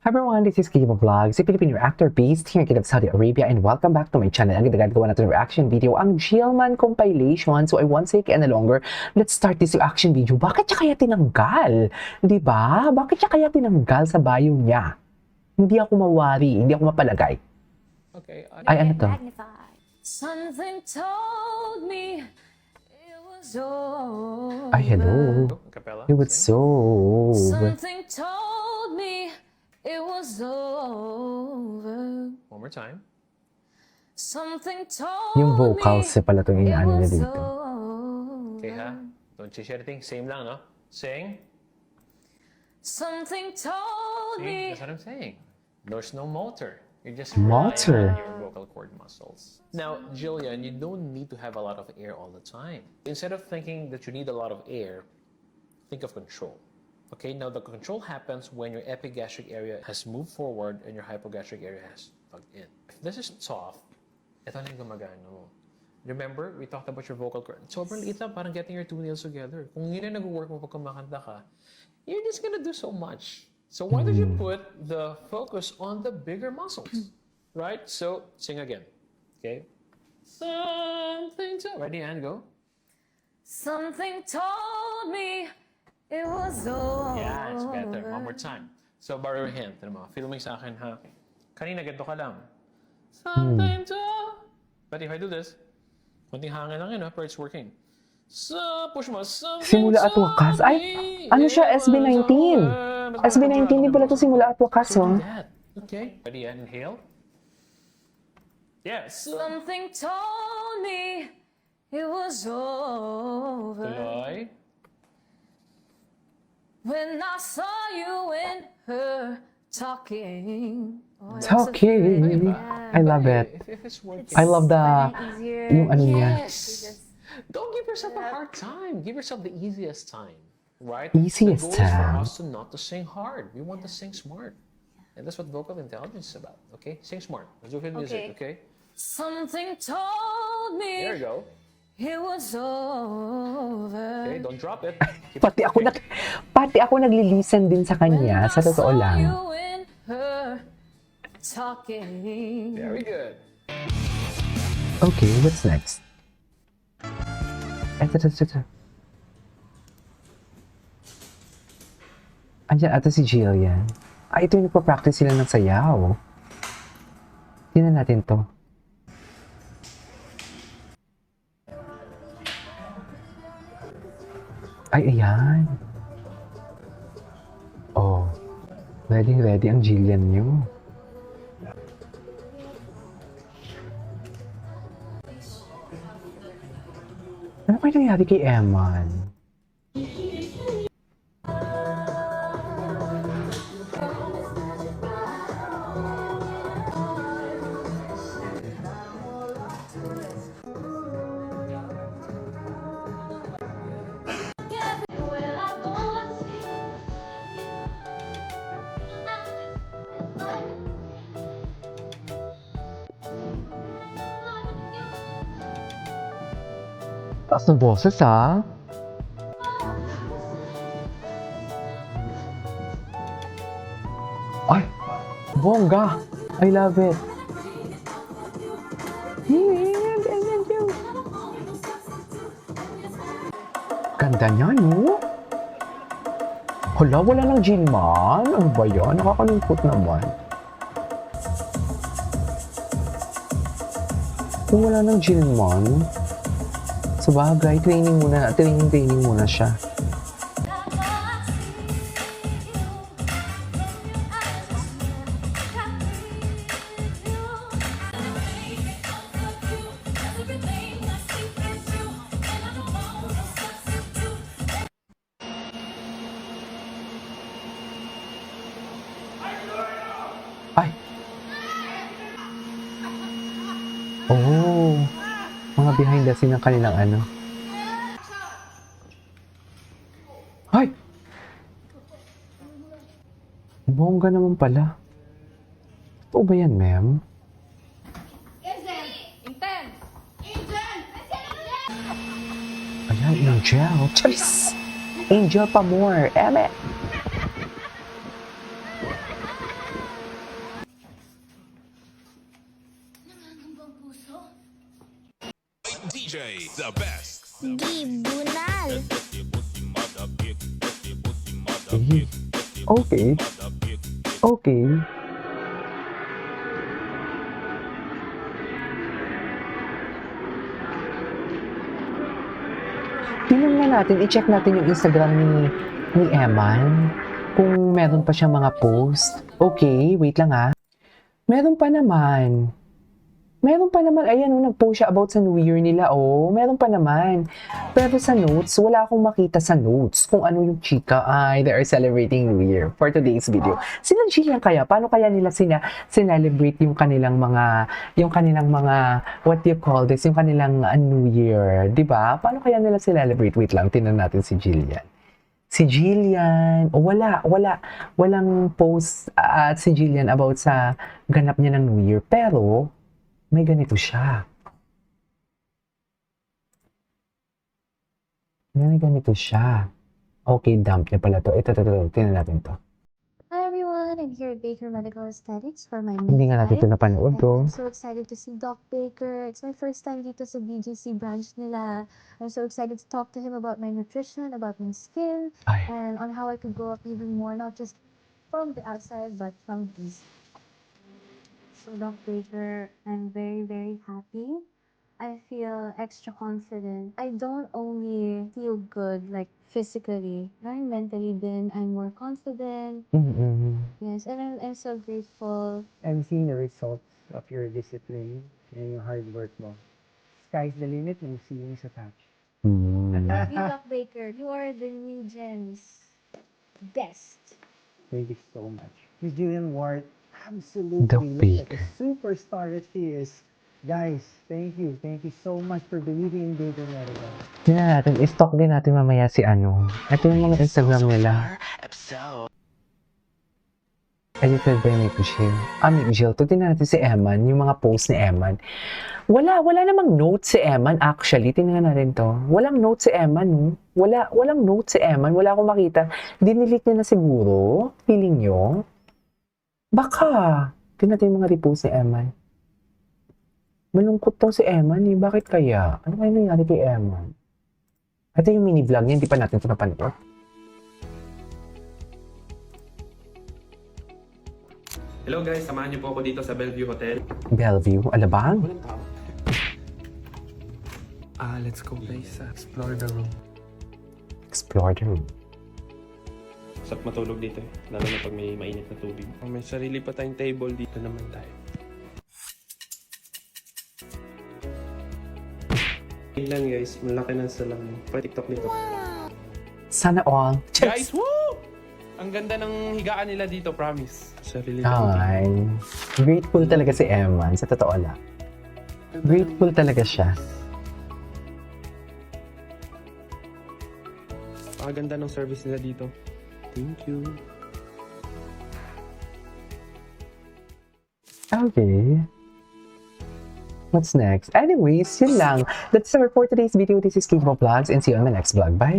Hi everyone, this is Kikibo Vlogs, a Filipino actor based here in Saudi Arabia, and welcome back to my channel. Ang gagagawa natin ng reaction video, ang Jailman compilation. So I won't take any longer. Let's start this reaction video. Bakit siya kaya tinanggal? Diba? Bakit siya kaya tinanggal sa bio niya? Hindi ako mawari, hindi ako mapalagay. Okay. Ay, ano to? Something told me it was over. Ay, hello. Capella. It was so... Something told me it was over. One more time. Something told Yung vocals me pala itong it inaano niya was dito. Okay, over. ha? Don't change anything. Same lang, no? Sing. Something told See? me. That's what I'm saying. There's no motor. You're just Motor? relying on your vocal cord muscles. Now, Jillian, you don't need to have a lot of air all the time. Instead of thinking that you need a lot of air, think of control. Okay, now the control happens when your epigastric area has moved forward and your hypogastric area has plugged in. If this is soft, ito na yung gumagana mo. Remember, we talked about your vocal cord. Sobrang liit lang, parang getting your two nails together. Kung yun ang nag-work mo pag kumakanta ka, you're just gonna do so much. So why don't you put the focus on the bigger muscles, right? So sing again, okay? Something to... Ready, and go. Something told me it was over. Yeah, it's better. One more time. So borrow your hand. Ano mo? Feel mo yung sa akin, ha? Kanina, ganito ka lang. Something to... But if I do this, konting hangin lang yun, ha? But it's working. So, push mo. Something Simula at wakas. Ay, ano siya? SB19. SB19 din pala ito simula at wakas, So oh. do that. Okay. Ready, and inhale. Yes. Something told me it was over. Tuloy. When I saw you and her talking. Oh, that's Talking. a good one. I love it. If it's working. I love the... easier. Yung ano niya. Yes. Don't give yourself a hard time. Give yourself the easiest time, right? Easiest the goal is for time. us to not to sing hard. We want to sing smart. And that's what vocal intelligence is about, okay? Sing smart. Let's do good music, okay? Something told me There you go. it was over. Okay, don't drop it. Keep Pati ako naglilisen din sa kanya, sa totoo I saw lang. you and her talking. Very good. Okay, what's next? Ito. Andiyan ata si Jillian. Ito yung nagpa-practice sila ng sayaw. Tingnan natin to. Ay, ayan. Oh, ready ang Jillian niyo. Ano kaya nangyari kay Eman? Taas ng boses, ha? Ay! Bongga! I love it! Ganda niya, no? Hala, wala ng Jilman? Ano ba yan? Nakakalungkot naman. Kung wala ng Jilman, sabagay, training muna siya. Ay! Oh! Mga behind the scene ng kanilang ano. Ay! Bongga naman pala. Totoo ba yan, ma'am? Ayan, Angel. Charis! Angel pa more. Eme! DJ, the best. Gibunal. Okay. Okay. Tingnan nga natin, i-check natin yung Instagram ni Eman. Kung meron pa siyang mga post. Okay, wait lang ha. Meron pa naman. Meron pa naman. Ayan, nag-post siya about sa New Year nila. Oh, meron pa naman. Pero sa notes, wala akong makita sa notes kung ano yung chika ay they are celebrating New Year for today's video. Sila Jillian kaya? Paano kaya nila sinelebrate yung kanilang mga, what do you call this? Yung kanilang New Year. Diba? Paano kaya nila sinelebrate? Wait lang, tinan natin si Jillian. Si Jillian, walang post at si Jillian about sa ganap niya ng New Year. Pero, may ganito siya. May ganito siya. Okay, dump niya pala to. Ito. Tingnan natin to. Hi everyone, I'm here at Baker Medical Aesthetics for my Hindi nga natin ito napanood to. I'm so excited to see Doc Baker. It's my first time dito sa BGC branch nila. I'm so excited to talk to him about my nutrition, about my skin, Ay. and on how I could grow up even more, not just from the outside, but from the inside. So Doc Baker, I'm very, very happy. I feel extra confident. I don't only feel good, like physically, right? Mentally, then I'm more confident. Yes, and I'm so grateful. I'm seeing the results of your discipline and your hard work mo. Sky's the limit and seeing sa touch. You, Doc Baker, you are the new gen's best. Thank you so much. Miss Jillian Ward absolutely Doc looks like Baker. a superstar that she is. Guys, thank you. Thank you so much for believing in Baker Medical. Tingnan natin, i-stalk din natin mamaya si ano. Ito yung mga Instagram nila. Edited by Mick Jill. Mick Jill. Tingnan natin si Eman, yung mga post ni Eman. Wala namang note si Eman actually. Tingnan natin to. Walang note si Eman. No? Walang note si Eman. Wala akong makita. Dinilit niya na siguro. Feeling nyo? Baka. Tingnan natin yung mga repost ni Eman. Malungkot tong si Eman eh. Bakit kaya? Ano kaya nangyari kay Eman? Ito yung mini vlog niya. Hindi pa natin ito napanood. Hello guys, samahan niyo po ako dito sa Bellevue Hotel. Bellevue, Alabang. Walang tao. Let's go guys. Explore the room. Explore the room. Sarap matulog dito eh. Lalo na pag may mainit na tubig. May sarili pa tayong table dito naman tayo. Yun lang guys, malaki ng salamin. Pa-TikTok nito. Sana all. Guys, woo! Ang ganda ng higaan nila dito, promise. Sarili lang. Ay, grateful talaga si Eman, sa totoo lang. Grateful talaga siya. Ganda ng service nila dito. Thank you. Okay. What's next? Anyways, yun lang. That's it for today's video. This is Kate Vlogs and see you on my next vlog. Bye!